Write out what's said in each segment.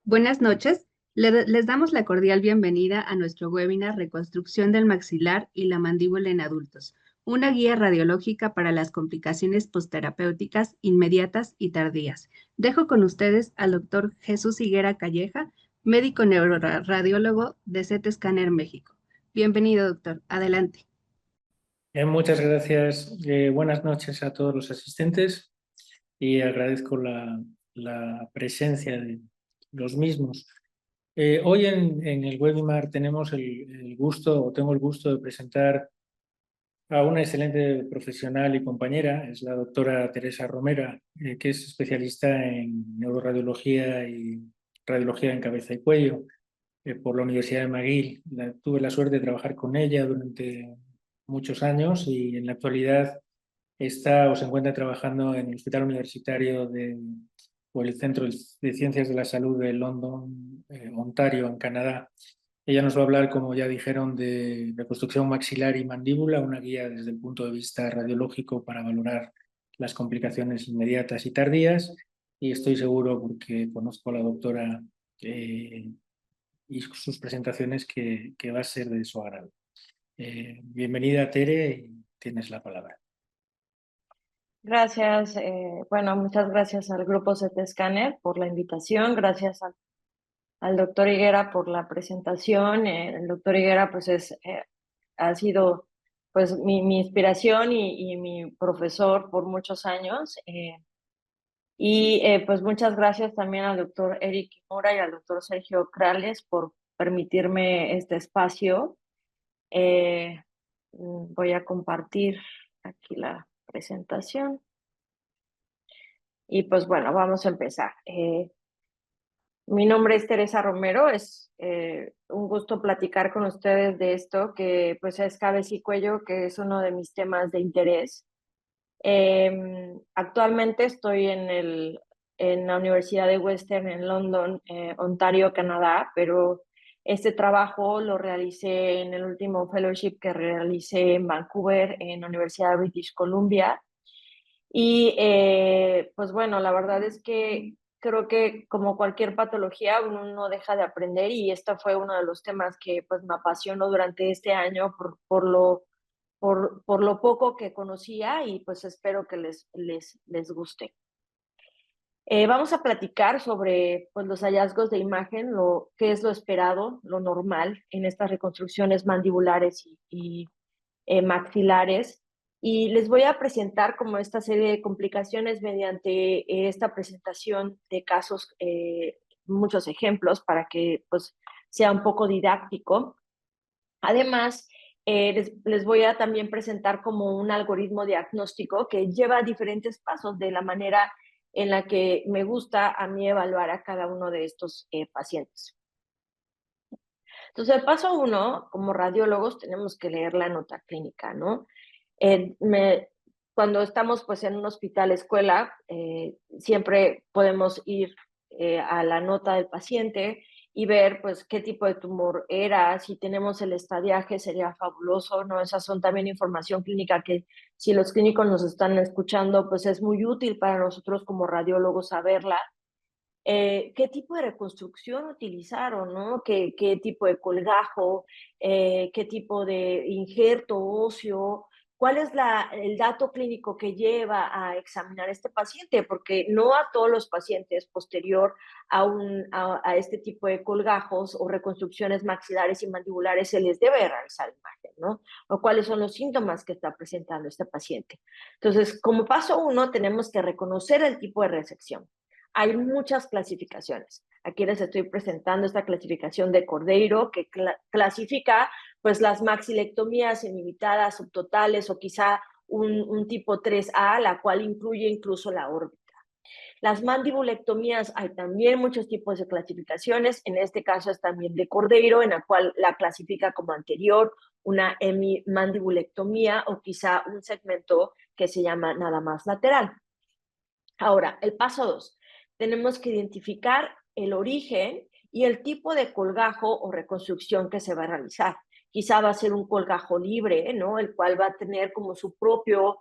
Buenas noches. Les damos la cordial bienvenida a nuestro webinar Reconstrucción del maxilar y la mandíbula en adultos, una guía radiológica para las complicaciones posterapéuticas inmediatas y tardías. Dejo con ustedes al doctor Jesús Higuera Calleja, médico neuroradiólogo de CT Scanner México. Bienvenido, doctor. Adelante. Muchas gracias. Buenas noches a todos los asistentes y agradezco la presencia de los mismos. Hoy en el webinar tenemos tengo el gusto de presentar a una excelente profesional y compañera, es la doctora Teresa Romera, que es especialista en neuroradiología y radiología en cabeza y cuello por la Universidad de McGill. Tuve la suerte de trabajar con ella durante muchos años y en la actualidad está o se encuentra trabajando en el Hospital Universitario o el Centro de Ciencias de la Salud de London, Ontario, en Canadá. Ella nos va a hablar, como ya dijeron, de reconstrucción maxilar y mandíbula, una guía desde el punto de vista radiológico para valorar las complicaciones inmediatas y tardías. Y estoy seguro, porque conozco a la doctora y sus presentaciones, que va a ser de su agrado. Bienvenida, Tere, y tienes la palabra. Gracias. Muchas gracias al grupo CT Scanner por la invitación. Gracias al doctor Higuera por la presentación. El doctor Higuera ha sido pues mi inspiración y mi profesor por muchos años. Pues muchas gracias también al doctor Eric Kimura y al doctor Sergio Crales por permitirme este espacio. Voy a compartir aquí la presentación. Y pues bueno, vamos a empezar. Mi nombre es Teresa Romero, es un gusto platicar con ustedes de esto, que pues es cabeza y cuello, que es uno de mis temas de interés. Actualmente estoy en la Universidad de Western en London, Ontario, Canadá, pero este trabajo lo realicé en el último fellowship que realicé en Vancouver, en la Universidad de British Columbia. Pues bueno, la verdad es que creo que como cualquier patología uno no deja de aprender y este fue uno de los temas que pues me apasionó durante este año por lo poco que conocía y pues espero que les guste. Vamos a platicar sobre pues, los hallazgos de imagen, qué es lo esperado, lo normal en estas reconstrucciones mandibulares y maxilares. Y les voy a presentar como esta serie de complicaciones mediante esta presentación de casos, muchos ejemplos para que pues, sea un poco didáctico. Además, les voy a también presentar como un algoritmo diagnóstico que lleva diferentes pasos de la manera en la que me gusta a mí evaluar a cada uno de estos pacientes. Entonces, el paso 1, como radiólogos, tenemos que leer la nota clínica, ¿no? Cuando estamos pues en un hospital escuela, siempre podemos ir a la nota del paciente y ver pues qué tipo de tumor era, si tenemos el estadiaje sería fabuloso, ¿no? Esas son también información clínica que si los clínicos nos están escuchando, pues es muy útil para nosotros como radiólogos saberla. ¿Qué tipo de reconstrucción utilizaron, ¿no? ¿Qué tipo de colgajo? ¿Qué tipo de injerto óseo? ¿Cuál es el dato clínico que lleva a examinar a este paciente? Porque no a todos los pacientes posterior a este tipo de colgajos o reconstrucciones maxilares y mandibulares se les debe realizar imagen, ¿no? O cuáles son los síntomas que está presentando este paciente. Entonces, como paso 1, tenemos que reconocer el tipo de resección. Hay muchas clasificaciones. Aquí les estoy presentando esta clasificación de Cordeiro que clasifica pues las maxilectomías inimitadas, subtotales o quizá un tipo 3A, la cual incluye incluso la órbita. Las mandibulectomías, hay también muchos tipos de clasificaciones. En este caso es también de Cordeiro, en la cual la clasifica como anterior, una hemimandibulectomía o quizá un segmento que se llama nada más lateral. Ahora, el paso 2. Tenemos que identificar el origen y el tipo de colgajo o reconstrucción que se va a realizar. Quizá va a ser un colgajo libre, ¿no? El cual va a tener como su propio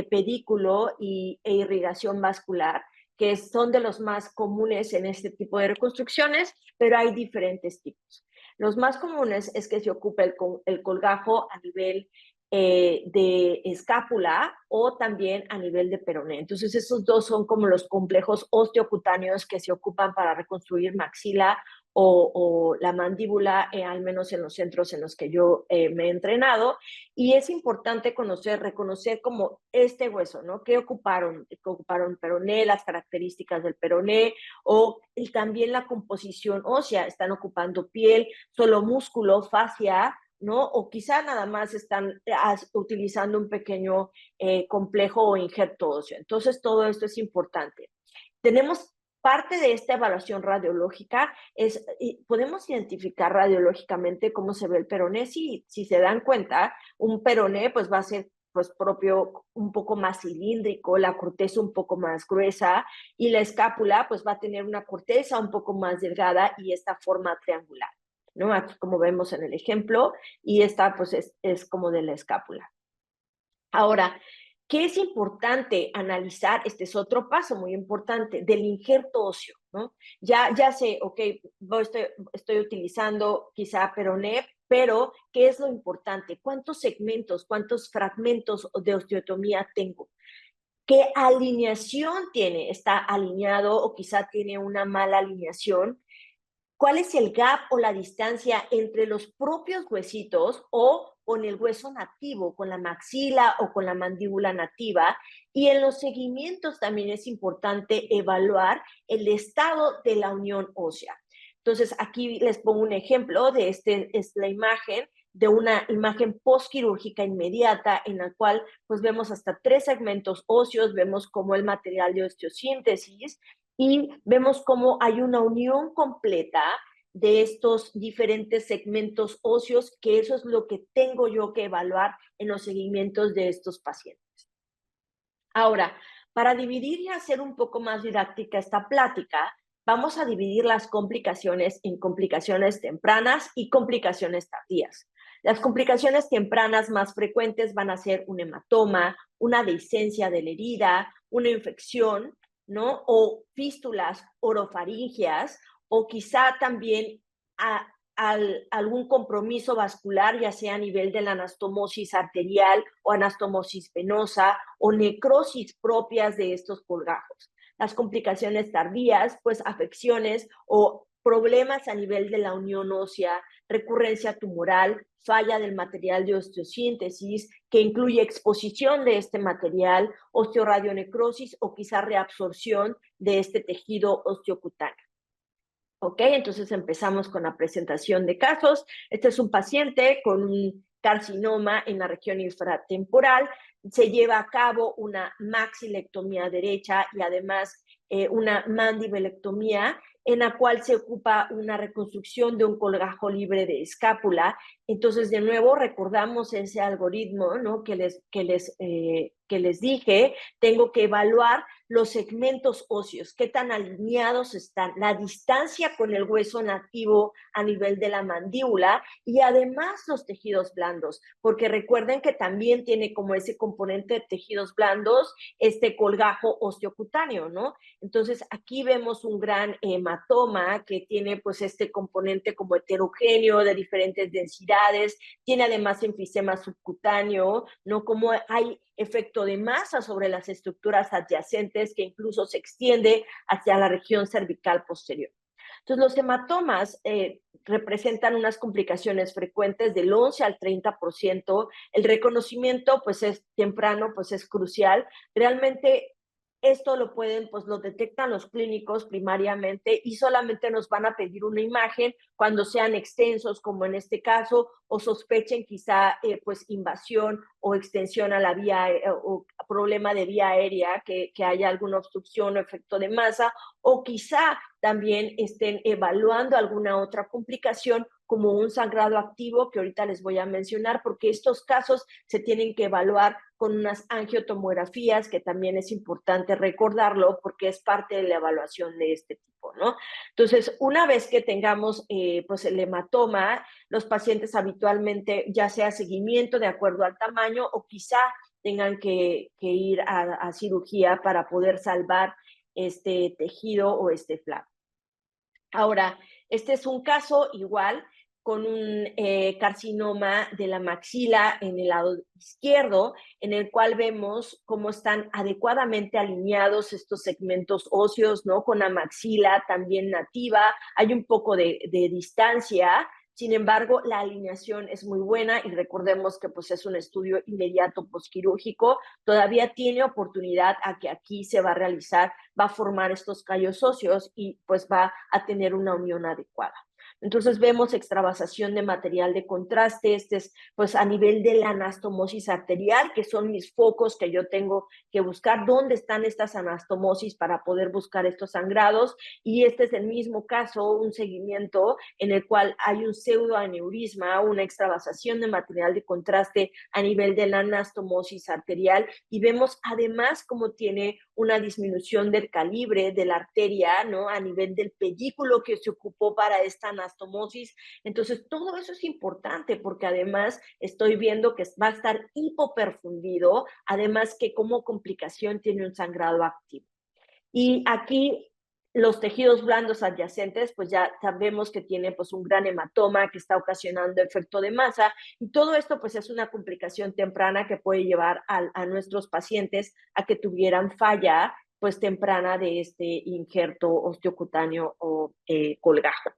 pedículo e irrigación vascular, que son de los más comunes en este tipo de reconstrucciones, pero hay diferentes tipos. Los más comunes es que se ocupe el colgajo a nivel de escápula o también a nivel de peroné. Entonces, esos dos son como los complejos osteocutáneos que se ocupan para reconstruir maxila o la mandíbula, al menos en los centros en los que yo me he entrenado. Y es importante reconocer como este hueso, ¿no? ¿Qué ocuparon? Ocuparon peroné, las características del peroné, y también la composición ósea. Están ocupando piel, solo músculo, fascia, ¿no? O quizá nada más están utilizando un pequeño complejo o injerto óseo. Entonces, todo esto es importante. Tenemos parte de esta evaluación radiológica, podemos identificar radiológicamente cómo se ve el peroné. Si se dan cuenta, un peroné pues va a ser pues propio un poco más cilíndrico, la corteza un poco más gruesa y la escápula pues va a tener una corteza un poco más delgada y esta forma triangular, ¿no? Aquí como vemos en el ejemplo, y esta pues es como de la escápula. Ahora, ¿qué es importante analizar? Este es otro paso muy importante del injerto óseo, ¿no? Ya sé, ok, estoy utilizando quizá peroné, pero ¿qué es lo importante? ¿Cuántos segmentos, cuántos fragmentos de osteotomía tengo? ¿Qué alineación tiene? ¿Está alineado o quizá tiene una mala alineación? ¿Cuál es el gap o la distancia entre los propios huesitos o con el hueso nativo, con la maxila o con la mandíbula nativa? Y en los seguimientos también es importante evaluar el estado de la unión ósea. Entonces, aquí les pongo un ejemplo de es la imagen de una imagen postquirúrgica inmediata en la cual pues vemos hasta 3 segmentos óseos, vemos cómo el material de osteosíntesis y vemos cómo hay una unión completa de estos diferentes segmentos óseos, que eso es lo que tengo yo que evaluar en los seguimientos de estos pacientes. Ahora, para dividir y hacer un poco más didáctica esta plática, vamos a dividir las complicaciones en complicaciones tempranas y complicaciones tardías. Las complicaciones tempranas más frecuentes van a ser un hematoma, una dehiscencia de la herida, una infección, ¿no? O fístulas orofaringeas, o quizá también algún compromiso vascular, ya sea a nivel de la anastomosis arterial o anastomosis venosa o necrosis propias de estos colgajos. Las complicaciones tardías, pues afecciones o problemas a nivel de la unión ósea, recurrencia tumoral, falla del material de osteosíntesis, que incluye exposición de este material, osteoradionecrosis o quizá reabsorción de este tejido osteocutáneo. Ok, entonces empezamos con la presentación de casos. Este es un paciente con un carcinoma en la región infratemporal. Se lleva a cabo una maxilectomía derecha y además una mandibulectomía en la cual se ocupa una reconstrucción de un colgajo libre de escápula. Entonces, de nuevo, recordamos ese algoritmo, ¿no? que les dije. Tengo que evaluar los segmentos óseos, qué tan alineados están, la distancia con el hueso nativo a nivel de la mandíbula y además los tejidos blandos, porque recuerden que también tiene como ese componente de tejidos blandos este colgajo osteocutáneo, ¿no? Entonces aquí vemos un gran hematoma que tiene pues este componente como heterogéneo de diferentes densidades, tiene además enfisema subcutáneo, ¿no? Como hay efecto de masa sobre las estructuras adyacentes que incluso se extiende hacia la región cervical posterior. Entonces, los hematomas representan unas complicaciones frecuentes del 11 al 30%. El reconocimiento, pues, es temprano, pues, es crucial. Realmente, esto lo detectan los clínicos primariamente y solamente nos van a pedir una imagen cuando sean extensos, como en este caso, o sospechen quizá pues invasión o extensión a la vía o problema de vía aérea, que haya alguna obstrucción o efecto de masa, o quizá también estén evaluando alguna otra complicación como un sangrado activo, que ahorita les voy a mencionar, porque estos casos se tienen que evaluar con unas angiotomografías, que también es importante recordarlo porque es parte de la evaluación de este tipo, ¿no? Entonces, una vez que tengamos pues el hematoma, los pacientes habitualmente ya sea seguimiento de acuerdo al tamaño o quizá tengan que ir a cirugía para poder salvar este tejido o este flap. Ahora, este es un caso igual con un carcinoma de la maxila en el lado izquierdo, en el cual vemos cómo están adecuadamente alineados estos segmentos óseos, ¿no? Con la maxila también nativa, hay un poco de distancia. Sin embargo, la alineación es muy buena y recordemos que pues, es un estudio inmediato posquirúrgico. Todavía tiene oportunidad a que aquí se va a realizar, va a formar estos callos óseos y pues va a tener una unión adecuada. Entonces vemos extravasación de material de contraste, este es pues a nivel de la anastomosis arterial, que son mis focos que yo tengo que buscar, dónde están estas anastomosis para poder buscar estos sangrados, y este es el mismo caso, un seguimiento en el cual hay un pseudoaneurisma, una extravasación de material de contraste a nivel de la anastomosis arterial, y vemos además cómo tiene una disminución del calibre de la arteria, ¿no? A nivel del pedículo que se ocupó para esta anastomosis. Entonces, todo eso es importante porque además estoy viendo que va a estar hipoperfundido, además que como complicación tiene un sangrado activo. Y aquí los tejidos blandos adyacentes, pues ya sabemos que tiene pues un gran hematoma que está ocasionando efecto de masa, y todo esto pues es una complicación temprana que puede llevar a nuestros pacientes a que tuvieran falla pues temprana de este injerto osteocutáneo o colgajo.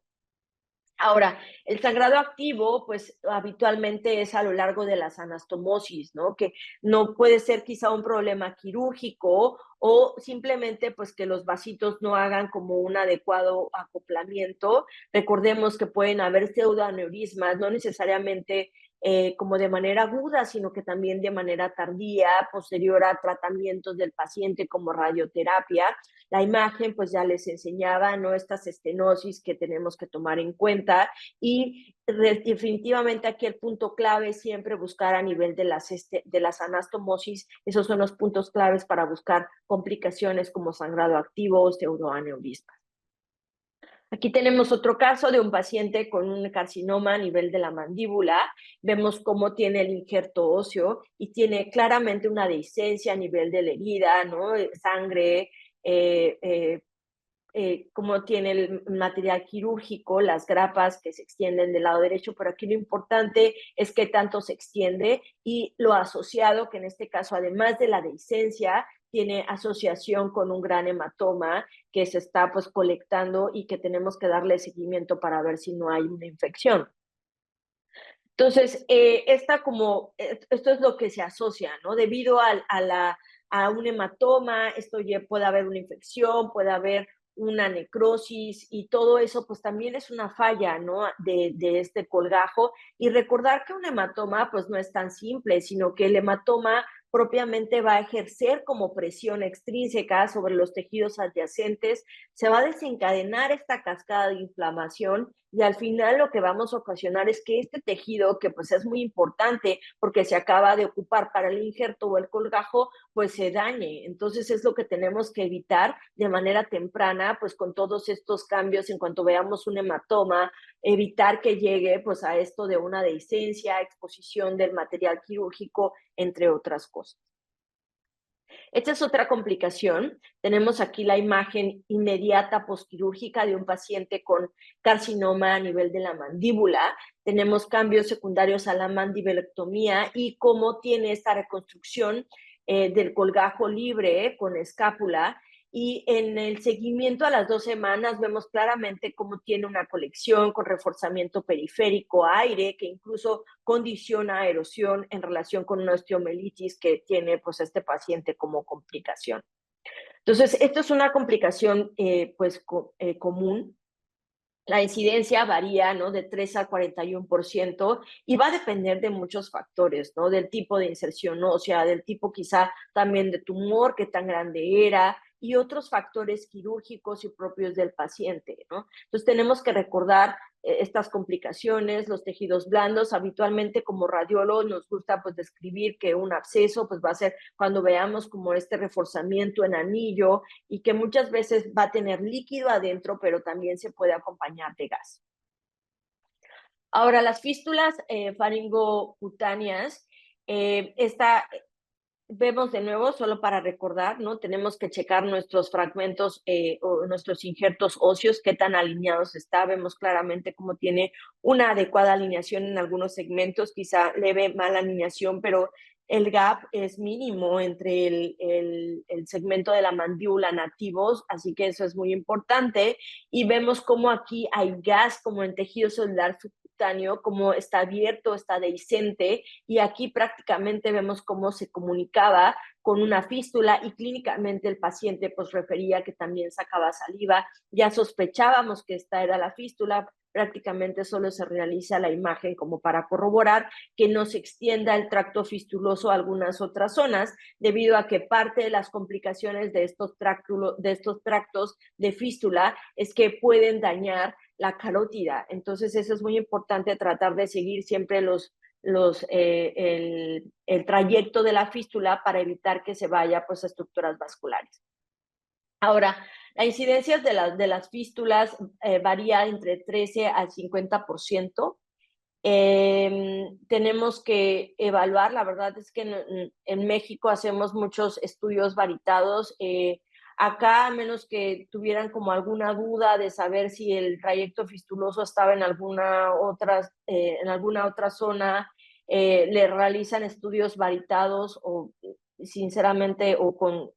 Ahora, el sangrado activo, pues habitualmente es a lo largo de las anastomosis, ¿no? Que no puede ser quizá un problema quirúrgico o simplemente pues que los vasitos no hagan como un adecuado acoplamiento. Recordemos que pueden haber pseudoaneurismas, no necesariamente como de manera aguda, sino que también de manera tardía, posterior a tratamientos del paciente como radioterapia. La imagen, pues ya les enseñaba, ¿no? Estas estenosis que tenemos que tomar en cuenta, y definitivamente aquí el punto clave es siempre buscar a nivel de las anastomosis, esos son los puntos claves para buscar complicaciones como sangrado activo o pseudoaneurismas. Aquí tenemos otro caso de un paciente con un carcinoma a nivel de la mandíbula. Vemos cómo tiene el injerto óseo y tiene claramente una dehiscencia a nivel de la herida, ¿no? Sangre, cómo tiene el material quirúrgico, las grapas que se extienden del lado derecho, pero aquí lo importante es qué tanto se extiende y lo asociado, que en este caso, además de la dehiscencia, tiene asociación con un gran hematoma que se está pues colectando y que tenemos que darle seguimiento para ver si no hay una infección. Entonces, esto es lo que se asocia, ¿no? Debido a un hematoma, puede haber una infección, puede haber una necrosis, y todo eso pues también es una falla, ¿no? De este colgajo, y recordar que un hematoma pues no es tan simple, sino que el hematoma propiamente va a ejercer como presión extrínseca sobre los tejidos adyacentes, se va a desencadenar esta cascada de inflamación, y al final lo que vamos a ocasionar es que este tejido, que pues es muy importante porque se acaba de ocupar para el injerto o el colgajo, pues se dañe. Entonces es lo que tenemos que evitar de manera temprana, pues con todos estos cambios, en cuanto veamos un hematoma, evitar que llegue pues a esto de una dehiscencia, exposición del material quirúrgico, entre otras cosas. Esta es otra complicación. Tenemos aquí la imagen inmediata posquirúrgica de un paciente con carcinoma a nivel de la mandíbula. Tenemos cambios secundarios a la mandibulectomía y cómo tiene esta reconstrucción del colgajo libre con escápula. Y en el seguimiento a las 2 semanas vemos claramente cómo tiene una colección con reforzamiento periférico, aire, que incluso condiciona erosión en relación con una osteomelitis que tiene pues este paciente como complicación. Entonces, esto es una complicación común. La incidencia varía, ¿no? De 3 al 41%, y va a depender de muchos factores, ¿no? Del tipo de inserción ósea, del tipo quizá también de tumor, qué tan grande era, y otros factores quirúrgicos y propios del paciente, ¿no? Entonces tenemos que recordar estas complicaciones, los tejidos blandos. Habitualmente como radiólogos nos gusta pues describir que un absceso pues va a ser cuando veamos como este reforzamiento en anillo, y que muchas veces va a tener líquido adentro, pero también se puede acompañar de gas. Ahora, las fístulas faringocutáneas, vemos de nuevo, solo para recordar, ¿no? Tenemos que checar nuestros fragmentos o nuestros injertos óseos, qué tan alineados está. Vemos claramente cómo tiene una adecuada alineación en algunos segmentos, quizá leve mala alineación, pero el gap es mínimo entre el segmento de la mandíbula nativos, así que eso es muy importante. Y vemos cómo aquí hay gas como en tejido celular subcutáneo, cómo está abierto, está dehiscente, y aquí prácticamente vemos cómo se comunicaba con una fístula y clínicamente el paciente pues refería que también sacaba saliva. Ya sospechábamos que esta era la fístula, prácticamente solo se realiza la imagen como para corroborar que no se extienda el tracto fistuloso a algunas otras zonas, debido a que parte de las complicaciones de estos tractos de fístula es que pueden dañar la carótida. Entonces eso es muy importante, tratar de seguir siempre el trayecto de la fístula para evitar que se vaya pues a estructuras vasculares. Ahora, la incidencia de las fístulas varía entre 13 al 50%. Tenemos que evaluar, la verdad es que en México hacemos muchos estudios varitados. Acá, a menos que tuvieran como alguna duda de saber si el trayecto fistuloso estaba en alguna otra zona, le realizan estudios varitados o sinceramente o con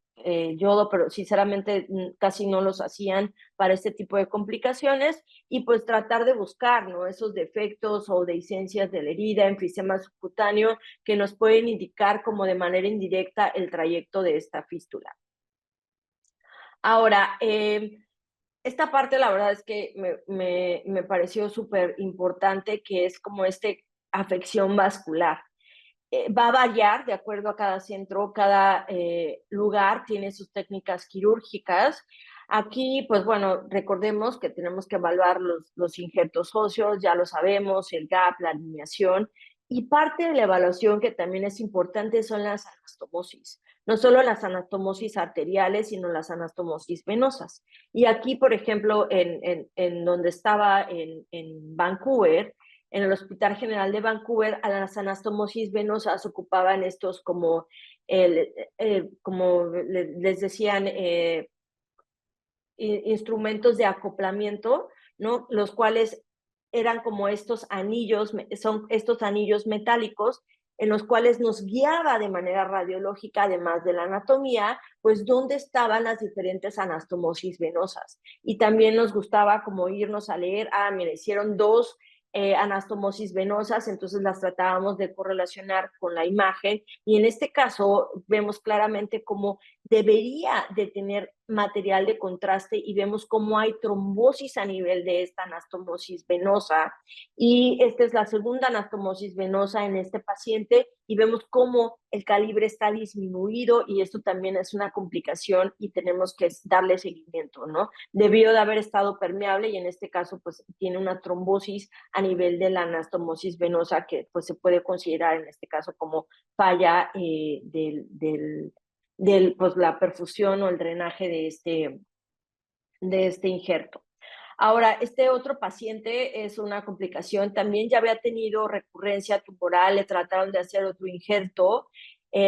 yodo, pero sinceramente casi no los hacían para este tipo de complicaciones, y pues tratar de buscar, ¿no?, esos defectos o dehiscencias de la herida, enfisema subcutáneo, que nos pueden indicar como de manera indirecta el trayecto de esta fístula. Ahora, esta parte la verdad es que me pareció súper importante, que es como afección vascular. Va a variar de acuerdo a cada centro, cada lugar tiene sus técnicas quirúrgicas. Aquí, pues bueno, recordemos que tenemos que evaluar los injertos óseos, ya lo sabemos, el gap, la alineación, y parte de la evaluación que también es importante son las anastomosis. No solo las anastomosis arteriales, sino las anastomosis venosas. Y aquí, por ejemplo, en donde estaba en Vancouver, en el Hospital General de Vancouver, a las anastomosis venosas ocupaban estos como les decían, instrumentos de acoplamiento, ¿no?, los cuales eran como estos anillos, son estos anillos metálicos en los cuales nos guiaba de manera radiológica, además de la anatomía, pues dónde estaban las diferentes anastomosis venosas. Y también nos gustaba como irnos a leer, mira, hicieron dos anastomosis venosas, entonces las tratábamos de correlacionar con la imagen, y en este caso vemos claramente cómo debería de tener material de contraste, y vemos cómo hay trombosis a nivel de esta anastomosis venosa, y esta es la segunda anastomosis venosa en este paciente, y vemos cómo el calibre está disminuido, y esto también es una complicación y tenemos que darle seguimiento, ¿no? Debió de haber estado permeable, y en este caso pues tiene una trombosis a nivel de la anastomosis venosa, que pues se puede considerar en este caso como falla pues la perfusión o el drenaje de este injerto. Ahora, este otro paciente es una complicación, también ya había tenido recurrencia tumoral, le trataron de hacer otro injerto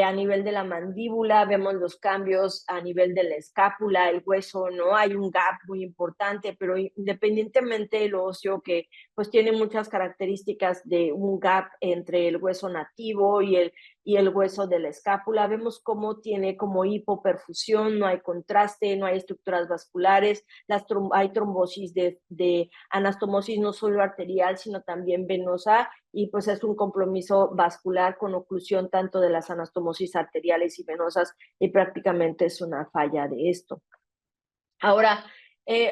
a nivel de la mandíbula, vemos los cambios a nivel de la escápula, el hueso, ¿no? Hay un gap muy importante, pero independientemente del óseo, que pues tiene muchas características de un gap entre el hueso nativo y el hueso de la escápula, vemos cómo tiene como hipoperfusión, no hay contraste, no hay estructuras vasculares, hay trombosis de anastomosis no solo arterial, sino también venosa, y pues es un compromiso vascular con oclusión tanto de las anastomosis arteriales y venosas, y prácticamente es una falla de esto. Ahora,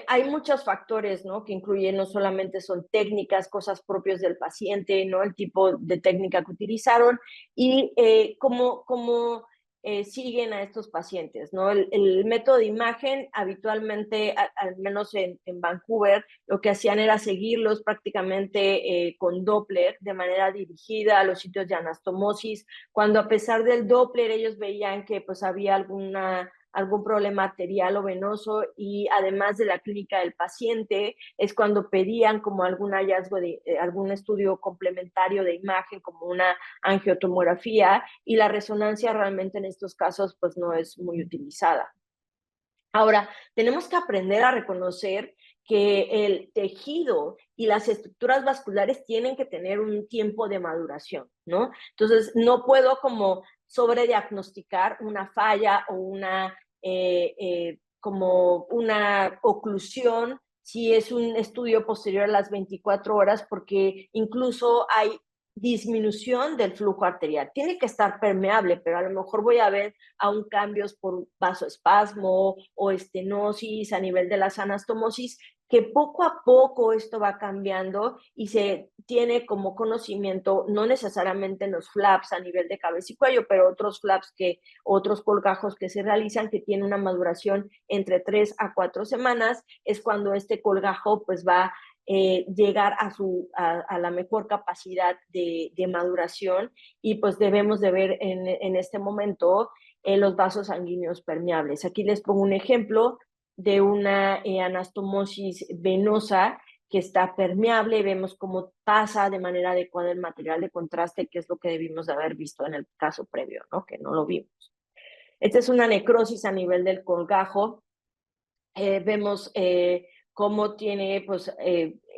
hay muchos factores, ¿no?, que incluyen, no solamente son técnicas, cosas propias del paciente, ¿no?, el tipo de técnica que utilizaron, y cómo siguen a estos pacientes, ¿no? El método de imagen, habitualmente, al menos en Vancouver, lo que hacían era seguirlos prácticamente con Doppler, de manera dirigida a los sitios de anastomosis, cuando a pesar del Doppler ellos veían que pues había algún problema arterial o venoso, y además de la clínica del paciente, es cuando pedían como algún hallazgo de algún estudio complementario de imagen, como una angiotomografía, y la resonancia realmente en estos casos pues no es muy utilizada. Ahora, tenemos que aprender a reconocer que el tejido y las estructuras vasculares tienen que tener un tiempo de maduración, ¿no? Entonces, no puedo como sobrediagnosticar una falla o como una oclusión si es un estudio posterior a las 24 horas, porque incluso hay disminución del flujo arterial. Tiene que estar permeable, pero a lo mejor voy a ver aún cambios por vasoespasmo o estenosis a nivel de las anastomosis, que poco a poco esto va cambiando y se tiene como conocimiento, no necesariamente en los flaps a nivel de cabeza y cuello, pero otros colgajos que se realizan que tienen una maduración entre 3 a 4 semanas, es cuando este colgajo pues va llegar a la mejor capacidad de maduración, y pues debemos de ver en este momento los vasos sanguíneos permeables. Aquí les pongo un ejemplo de una anastomosis venosa que está permeable. Vemos cómo pasa de manera adecuada el material de contraste, que es lo que debimos de haber visto en el caso previo, ¿no? Que no lo vimos. Esta es una necrosis a nivel del colgajo. Vemos cómo tiene pues,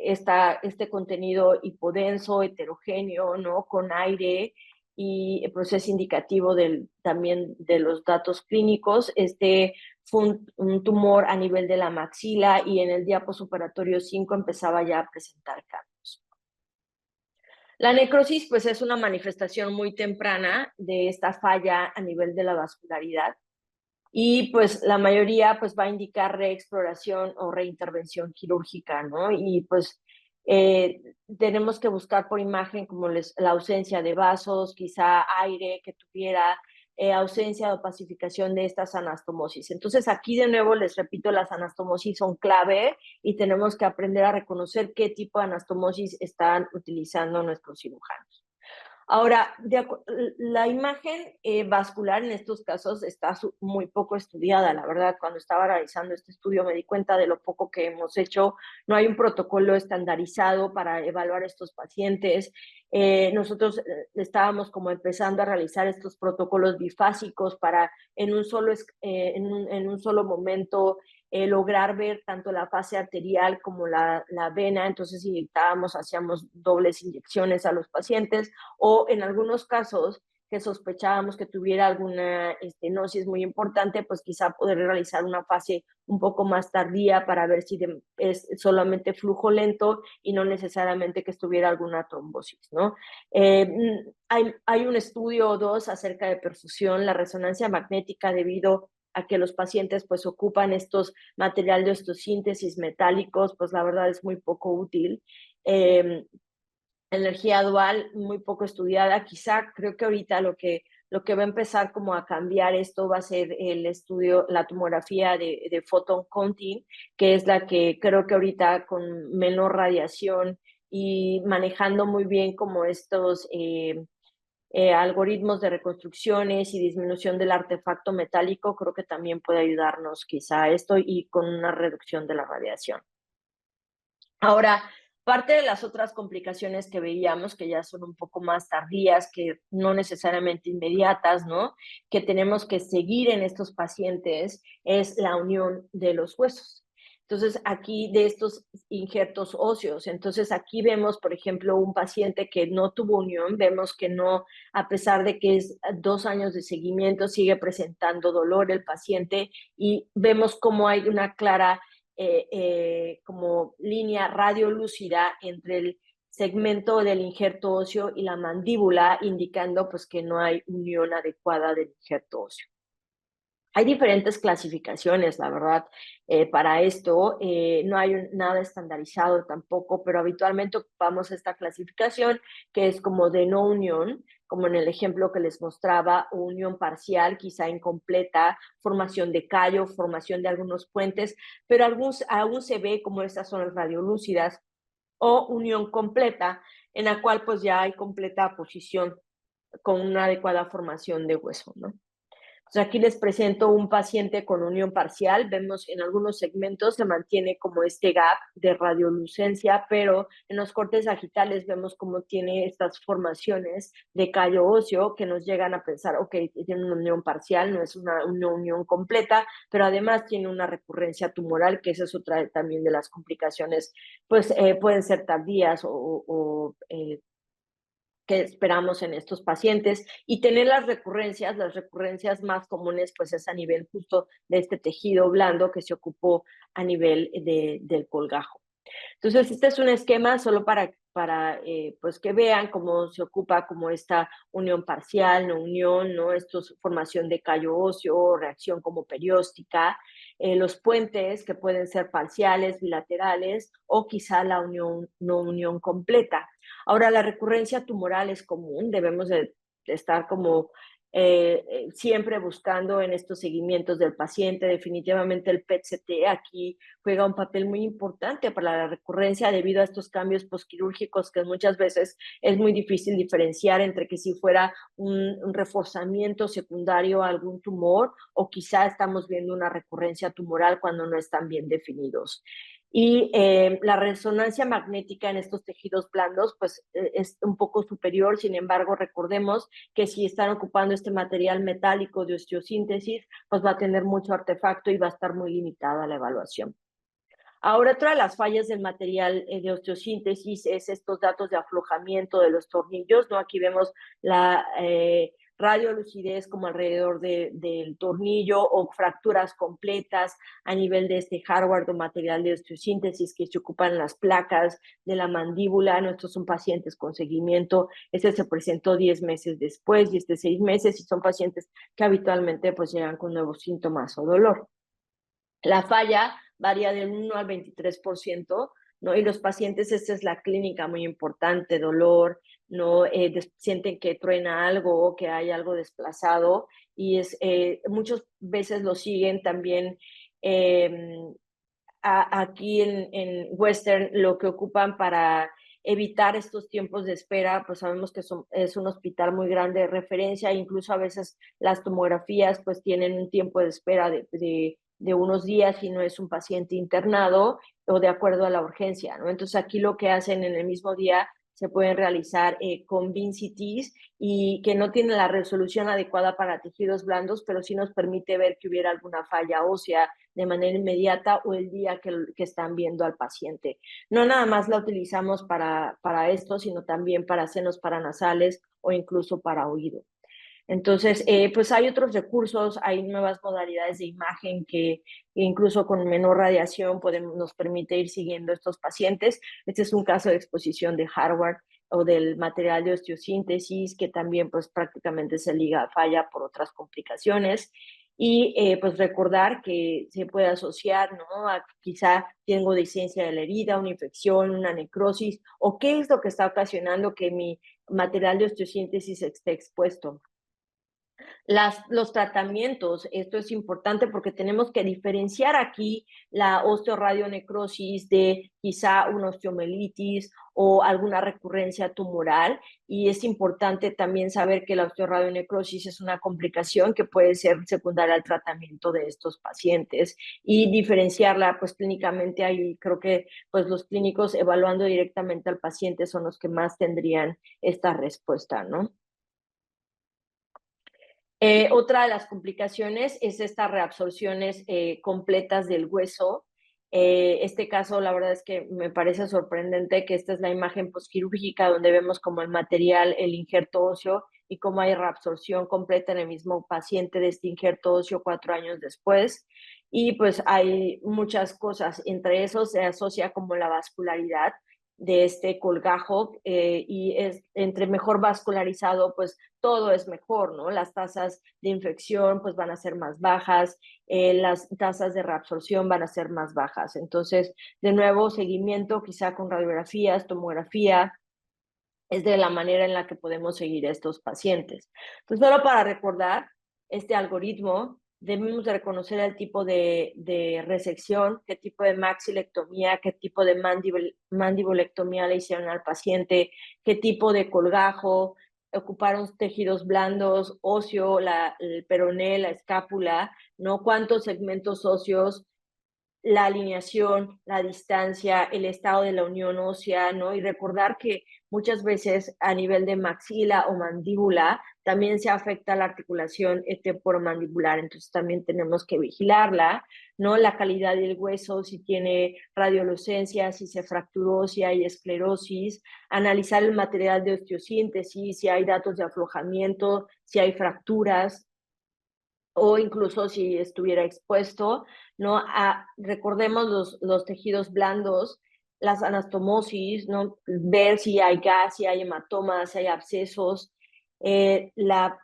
este contenido hipodenso, heterogéneo, ¿no? Con aire, y pues es indicativo también de los datos clínicos. Este fue un tumor a nivel de la maxila, y en el día posoperatorio 5 empezaba ya a presentar cambios. La necrosis pues es una manifestación muy temprana de esta falla a nivel de la vascularidad, y pues la mayoría pues va a indicar reexploración o reintervención quirúrgica, ¿no? Y pues tenemos que buscar por imagen como la ausencia de vasos, quizá aire que tuviera, ausencia o pacificación de estas anastomosis. Entonces aquí de nuevo les repito, las anastomosis son clave y tenemos que aprender a reconocer qué tipo de anastomosis están utilizando nuestros cirujanos. Ahora, la imagen vascular en estos casos está muy poco estudiada, la verdad. Cuando estaba realizando este estudio me di cuenta de lo poco que hemos hecho. No hay un protocolo estandarizado para evaluar estos pacientes. Nosotros estábamos como empezando a realizar estos protocolos bifásicos para en un solo momento lograr ver tanto la fase arterial como la vena. Entonces hacíamos dobles inyecciones a los pacientes, o en algunos casos que sospechábamos que tuviera alguna estenosis muy importante, pues quizá poder realizar una fase un poco más tardía para ver si es solamente flujo lento y no necesariamente que estuviera alguna trombosis, ¿no? Hay un estudio o dos acerca de perfusión, la resonancia magnética, debido a que los pacientes pues ocupan estos materiales de osteosíntesis metálicos, pues la verdad es muy poco útil. Energía dual, muy poco estudiada. Quizá creo que ahorita lo que va a empezar como a cambiar esto va a ser el estudio, la tomografía de photon counting, que es la que creo que ahorita con menor radiación y manejando muy bien como estos algoritmos de reconstrucciones y disminución del artefacto metálico, creo que también puede ayudarnos quizá a esto, y con una reducción de la radiación. Ahora, parte de las otras complicaciones que veíamos, que ya son un poco más tardías, que no necesariamente inmediatas, ¿no? Que tenemos que seguir en estos pacientes, es la unión de los huesos. Entonces, aquí de estos injertos óseos, entonces aquí vemos, por ejemplo, un paciente que no tuvo unión, vemos que no, a pesar de que es 2 años de seguimiento, sigue presentando dolor el paciente, y vemos cómo hay una clara como línea radiolúcida entre el segmento del injerto óseo y la mandíbula, indicando pues que no hay unión adecuada del injerto óseo. Hay diferentes clasificaciones, la verdad, para esto. No hay nada estandarizado tampoco, pero habitualmente ocupamos esta clasificación, que es como de no unión, como en el ejemplo que les mostraba, unión parcial, quizá incompleta, formación de callo, formación de algunos puentes, pero aún se ve como estas son las radiolúcidas, o unión completa, en la cual pues ya hay completa posición con una adecuada formación de hueso, ¿no? Entonces aquí les presento un paciente con unión parcial. Vemos en algunos segmentos se mantiene como este gap de radiolucencia, pero en los cortes sagitales vemos cómo tiene estas formaciones de callo óseo que nos llegan a pensar, ok, tiene una unión parcial, no es una unión completa, pero además tiene una recurrencia tumoral, que esa es otra también de las complicaciones, pues pueden ser tardías o que esperamos en estos pacientes, y tener las recurrencias más comunes pues es a nivel justo de este tejido blando que se ocupó a nivel del colgajo. Entonces, este es un esquema solo para pues que vean cómo se ocupa como esta unión parcial, no unión, ¿no? Esto es formación de callo óseo, reacción como perióstica, los puentes que pueden ser parciales, bilaterales o quizá la unión, no unión completa. Ahora, la recurrencia tumoral es común, debemos de estar como siempre buscando en estos seguimientos del paciente. Definitivamente el PET-CT aquí juega un papel muy importante para la recurrencia debido a estos cambios posquirúrgicos que muchas veces es muy difícil diferenciar entre que si fuera un reforzamiento secundario a algún tumor o quizá estamos viendo una recurrencia tumoral cuando no están bien definidos. Y la resonancia magnética en estos tejidos blandos pues es un poco superior. Sin embargo, recordemos que si están ocupando este material metálico de osteosíntesis, pues va a tener mucho artefacto y va a estar muy limitada la evaluación. Ahora, otra de las fallas del material de osteosíntesis es estos datos de aflojamiento de los tornillos, ¿no? Aquí vemos la radiolucidez como alrededor del tornillo o fracturas completas a nivel de este hardware o material de osteosíntesis que se ocupan las placas de la mandíbula. Nuestros son pacientes con seguimiento. Este se presentó 10 meses después y 6 meses, y son pacientes que habitualmente pues llegan con nuevos síntomas o dolor. La falla varía del 1 al 23%, ¿no? Y los pacientes, esta es la clínica muy importante, dolor, ¿no? Sienten que truena algo o que hay algo desplazado, y muchas veces lo siguen también. Aquí en Western lo que ocupan para evitar estos tiempos de espera, pues sabemos que es un hospital muy grande de referencia, incluso a veces las tomografías pues tienen un tiempo de espera de unos días si no es un paciente internado o de acuerdo a la urgencia, ¿no? Entonces aquí lo que hacen en el mismo día se pueden realizar con BIM-CTs, y que no tienen la resolución adecuada para tejidos blandos, pero sí nos permite ver que hubiera alguna falla ósea de manera inmediata o el día que están viendo al paciente. No nada más la utilizamos para esto, sino también para senos paranasales o incluso para oído. Entonces, pues hay otros recursos, hay nuevas modalidades de imagen que incluso con menor radiación nos permite ir siguiendo estos pacientes. Este es un caso de exposición de hardware o del material de osteosíntesis, que también pues prácticamente se liga a falla por otras complicaciones. Y pues recordar que se puede asociar, ¿no? A quizá tengo dehiscencia de la herida, una infección, una necrosis, o qué es lo que está ocasionando que mi material de osteosíntesis esté expuesto. Los tratamientos, esto es importante porque tenemos que diferenciar aquí la osteoradionecrosis de quizá una osteomelitis o alguna recurrencia tumoral, y es importante también saber que la osteoradionecrosis es una complicación que puede ser secundaria al tratamiento de estos pacientes, y diferenciarla pues clínicamente. Ahí creo que pues los clínicos evaluando directamente al paciente son los que más tendrían esta respuesta, ¿no? Otra de las complicaciones es estas reabsorciones completas del hueso. Este caso, la verdad es que me parece sorprendente que esta es la imagen posquirúrgica donde vemos como el material, el injerto óseo, y cómo hay reabsorción completa en el mismo paciente de este injerto óseo 4 años después. Y pues hay muchas cosas, entre eso se asocia como la vascularidad de este colgajo, y entre mejor vascularizado, pues todo es mejor, ¿no? Las tasas de infección pues van a ser más bajas, las tasas de reabsorción van a ser más bajas. Entonces, de nuevo, seguimiento quizá con radiografías, tomografía, es de la manera en la que podemos seguir a estos pacientes. Entonces, solo para recordar este algoritmo, debemos de reconocer el tipo de resección, qué tipo de maxilectomía, qué tipo de mandibulectomía le hicieron al paciente, qué tipo de colgajo ocuparon tejidos blandos, óseo, el peroné, la escápula, ¿no? ¿Cuántos segmentos óseos? La alineación, la distancia, el estado de la unión ósea, ¿no? Y recordar que muchas veces a nivel de maxila o mandíbula también se afecta la articulación temporomandibular, entonces también tenemos que vigilarla, ¿no? La calidad del hueso, si tiene radiolucencia, si se fracturó, si hay esclerosis, analizar el material de osteosíntesis, si hay datos de aflojamiento, si hay fracturas, o incluso si estuviera expuesto, ¿no? Recordemos los tejidos blandos, las anastomosis, ¿no? Ver si hay gas, si hay hematomas, si hay abscesos, la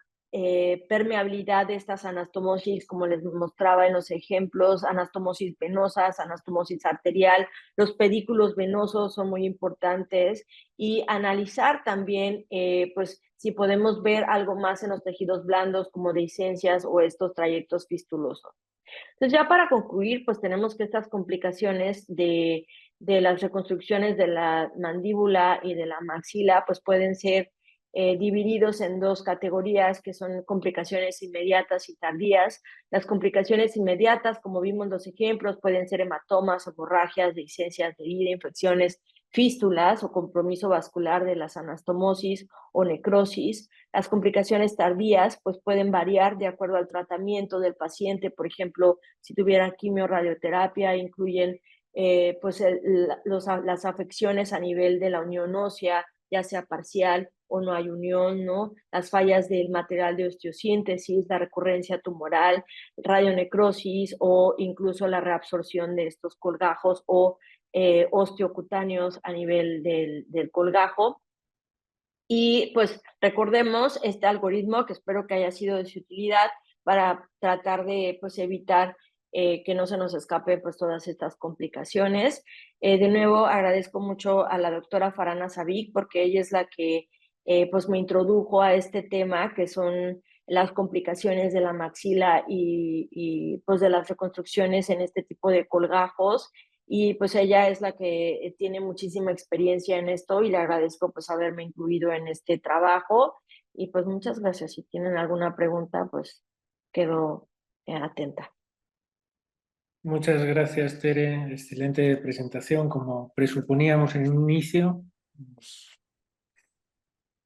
permeabilidad de estas anastomosis, como les mostraba en los ejemplos, anastomosis venosas, anastomosis arterial, los pedículos venosos son muy importantes, y analizar también, pues, si podemos ver algo más en los tejidos blandos como dehiscencias o estos trayectos fistulosos. Entonces, ya para concluir, pues tenemos que estas complicaciones de las reconstrucciones de la mandíbula y de la maxila, pues pueden ser divididos en dos categorías, que son complicaciones inmediatas y tardías. Las complicaciones inmediatas, como vimos en los ejemplos, pueden ser hematomas, hemorragias, dehiscencias de herida, infecciones, fístulas o compromiso vascular de las anastomosis o necrosis. Las complicaciones tardías pues pueden variar de acuerdo al tratamiento del paciente. Por ejemplo, si tuviera quimio, radioterapia, incluyen pues las afecciones a nivel de la unión ósea, ya sea parcial o no hay unión, ¿no? Las fallas del material de osteosíntesis, la recurrencia tumoral, radionecrosis o incluso la reabsorción de estos colgajos o osteocutáneos a nivel del colgajo. Y pues recordemos este algoritmo, que espero que haya sido de su utilidad para tratar de pues evitar que no se nos escape pues todas estas complicaciones. De nuevo agradezco mucho a la doctora Farana Savic, porque ella es la que pues me introdujo a este tema, que son las complicaciones de la maxila y pues de las reconstrucciones en este tipo de colgajos, y pues ella es la que tiene muchísima experiencia en esto, y le agradezco pues haberme incluido en este trabajo, y pues muchas gracias. Si tienen alguna pregunta, pues quedo atenta. Muchas gracias, Tere. Excelente presentación, como presuponíamos en un inicio. Pues,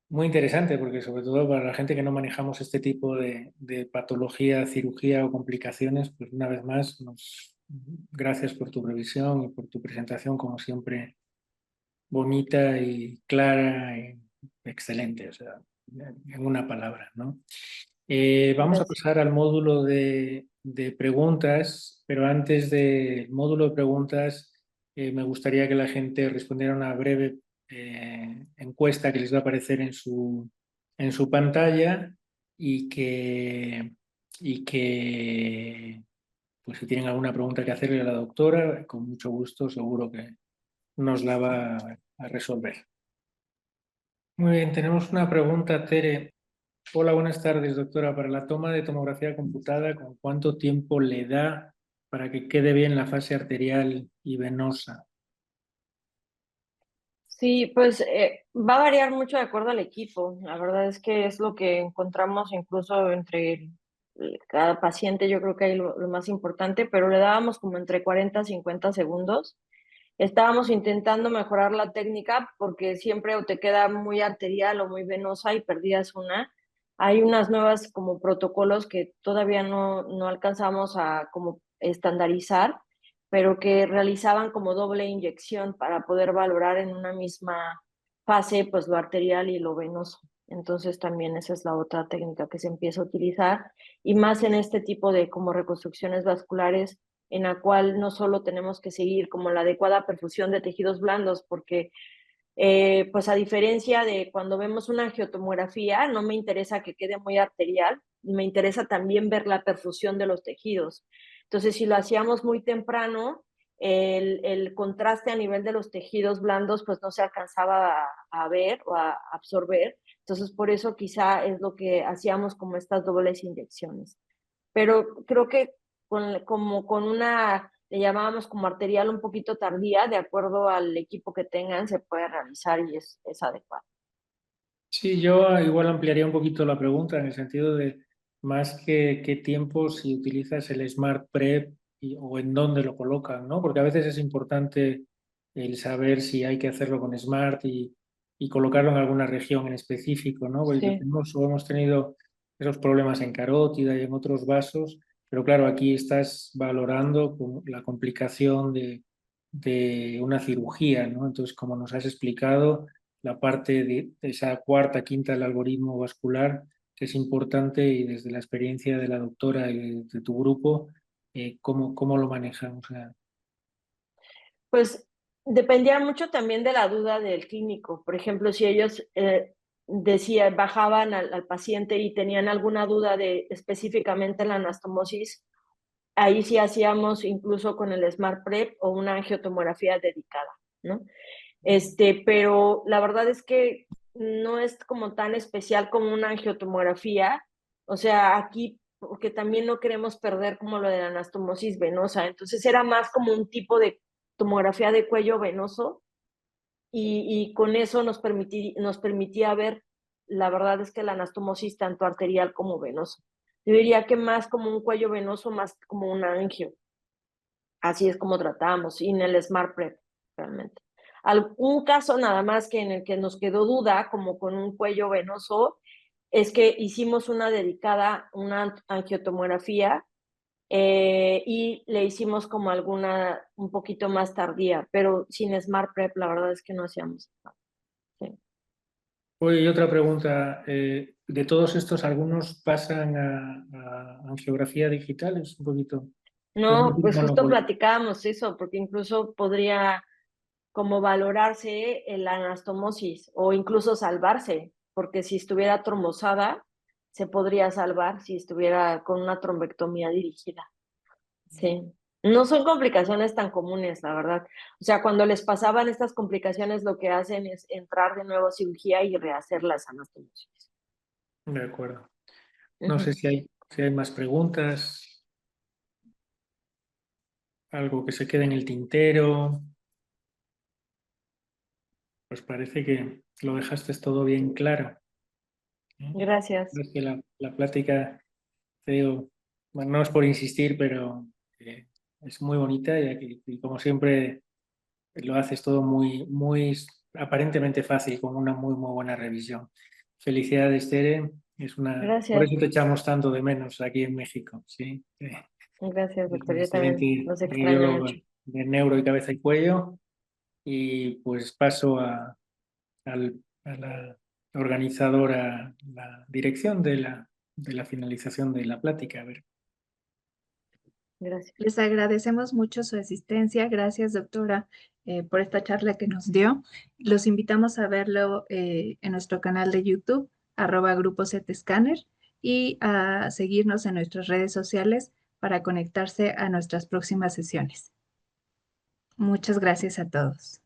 muy interesante, porque sobre todo para la gente que no manejamos este tipo de patología, cirugía o complicaciones, pues una vez más, gracias por tu revisión y por tu presentación, como siempre, bonita y clara y excelente, o sea, en una palabra, ¿no? Vamos a Gracias. pasar al módulo de preguntas, pero antes del módulo de preguntas, me gustaría que la gente respondiera a una breve encuesta que les va a aparecer en su pantalla, y que pues si tienen alguna pregunta que hacerle a la doctora, con mucho gusto seguro que nos la va a resolver. Muy bien, tenemos una pregunta, Tere. Hola, buenas tardes, doctora. Para la toma de tomografía computada, ¿con cuánto tiempo le da para que quede bien la fase arterial y venosa? Sí, pues va a variar mucho de acuerdo al equipo. La verdad es que es lo que encontramos incluso entre cada paciente. Yo creo que hay lo más importante, pero le dábamos como entre 40 y 50 segundos. Estábamos intentando mejorar la técnica, porque siempre o te queda muy arterial o muy venosa y perdías una. Hay unas nuevas como protocolos que todavía no alcanzamos a como estandarizar, pero que realizaban como doble inyección para poder valorar en una misma fase pues lo arterial y lo venoso. Entonces también esa es la otra técnica que se empieza a utilizar, y más en este tipo de como reconstrucciones vasculares, en la cual no solo tenemos que seguir como la adecuada perfusión de tejidos blandos, porque pues a diferencia de cuando vemos una angiotomografía, no me interesa que quede muy arterial, me interesa también ver la perfusión de los tejidos. Entonces, si lo hacíamos muy temprano, el contraste a nivel de los tejidos blandos pues no se alcanzaba a ver o a absorber. Entonces, por eso quizá es lo que hacíamos como estas dobles inyecciones. Pero creo que como con una, le llamábamos como arterial un poquito tardía, de acuerdo al equipo que tengan, se puede realizar y es adecuado. Sí, yo igual ampliaría un poquito la pregunta en el sentido de más que qué tiempo si utilizas el Smart Prep o en dónde lo colocan, ¿no? Porque a veces es importante el saber si hay que hacerlo con Smart y colocarlo en alguna región en específico, ¿no? Porque Sí. tenemos o hemos tenido esos problemas en carótida y en otros vasos, pero claro, aquí estás valorando la complicación de una cirugía, ¿no? Entonces, como nos has explicado la parte de esa cuarta, quinta del algoritmo vascular, que es importante y desde la experiencia de la doctora y de tu grupo, ¿cómo lo manejan? O sea, Pues dependía mucho también de la duda del clínico. Por ejemplo, si ellos bajaban al paciente y tenían alguna duda de específicamente la anastomosis, ahí sí hacíamos incluso con el Smart Prep o una angiotomografía dedicada, ¿no? Pero la verdad es que no es como tan especial como una angiotomografía. O sea, aquí, porque también no queremos perder como lo de la anastomosis venosa. Entonces era más como un tipo de tomografía de cuello venoso y con eso nos permitía ver, la verdad es que la anastomosis tanto arterial como venosa. Yo diría que más como un cuello venoso, más como una angio. Así es como tratamos, y en el Smart Prep, realmente. Algún caso nada más que en el que nos quedó duda, como con un cuello venoso, es que hicimos una dedicada, una angiotomografía, y le hicimos como alguna un poquito más tardía, pero sin Smart Prep la verdad es que no hacíamos. Sí. oye, y otra pregunta, de todos estos, ¿algunos pasan a angiografía digital? Es un poquito, yo no No, sé pues cómo lo justo voy. platicábamos eso, porque incluso podría como valorarse la anastomosis o incluso salvarse, porque si estuviera trombosada, se podría salvar si estuviera con una trombectomía dirigida. Sí. No son complicaciones tan comunes, la verdad. O sea, cuando les pasaban estas complicaciones, lo que hacen es entrar de nuevo a cirugía y rehacer las anastomosis. De acuerdo. No sé Ujú. si hay más preguntas, algo que se quede en el tintero. Pues parece que lo dejaste todo bien claro. Gracias. Es que la plática, te digo, bueno, no es por insistir, pero es muy bonita y como siempre lo haces todo muy aparentemente fácil, con una muy buena revisión. Felicidades, Tere. Por Gracias. eso te echamos tanto de menos aquí en México, ¿sí? Gracias, Es doctor. una Yo también excelente los extraño radiólogo mucho. de neuro y cabeza y cuello. Y pues paso a la organizadora, la dirección de la finalización de la plática. A ver. Gracias. Les agradecemos mucho su asistencia. Gracias, doctora, por esta charla que nos dio. Los invitamos a verlo en nuestro canal de YouTube, @Grupo ZScanner, y a seguirnos en nuestras redes sociales para conectarse a nuestras próximas sesiones. Muchas gracias a todos.